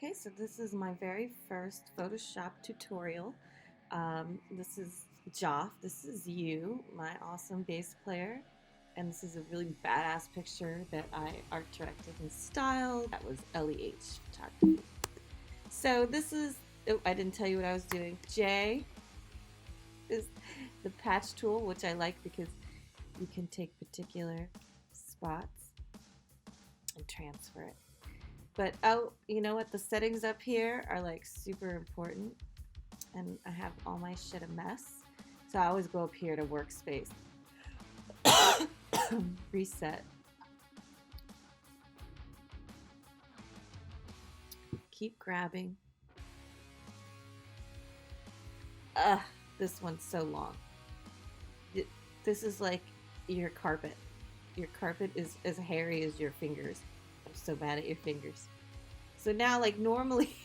Okay, so this is my very first Photoshop tutorial. This is Joff. This is you, my awesome bass player. And this is a really badass picture that I art directed and styled. That was LEH photography. So this is, oh, I didn't tell you what I was doing. J is the patch tool, which I like because you can take particular spots and transfer it. But oh, you know what? The settings up here are like super important, and I have all my shit a mess. So I always go up here to workspace, reset. Keep grabbing. Ugh, this one's so long. This is like your carpet. Your carpet is as hairy as your fingers. I'm so bad at your fingers. So now, like normally,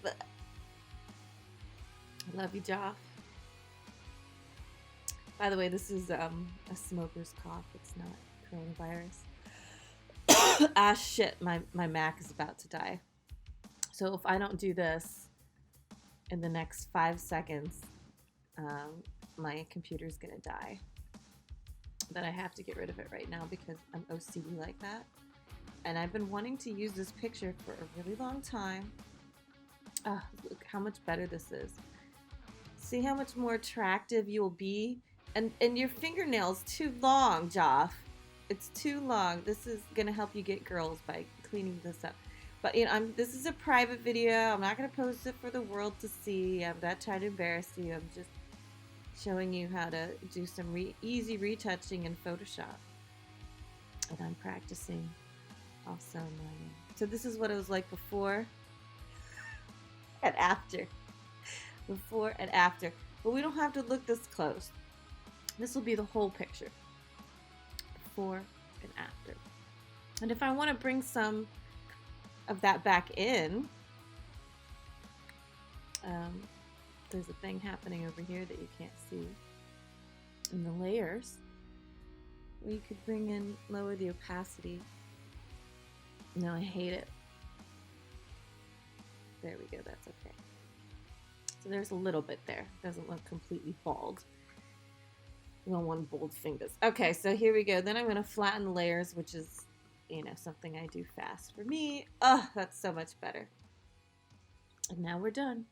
I love you, Joff. By the way, this is a smoker's cough. It's not coronavirus. Ah, shit, my Mac is about to die. So if I don't do this in the next 5 seconds, my computer's gonna die. But I have to get rid of it right now because I'm OCD like that. And I've been wanting to use this picture for a really long time. Look how much better this is. See how much more attractive you will be? And your fingernail's too long, Joff. It's too long. This is gonna help you get girls by cleaning this up. But you know, this is a private video. I'm not gonna post it for the world to see. I'm not trying to embarrass you. I'm just showing you how to do some easy retouching in Photoshop. And I'm practicing also learning. So this is what it was like before and after. Before and after. But we don't have to look this close. This will be the whole picture. Before and after. And if I want to bring some of that back in, there's a thing happening over here that you can't see in the layers. Or you could bring in, lower the opacity. No, I hate it. There we go, that's okay. So there's a little bit there. Doesn't look completely bald. No one bold fingers. Okay, so here we go. Then I'm gonna flatten the layers, which is, you know, something I do fast for me. Oh, that's so much better. And now we're done.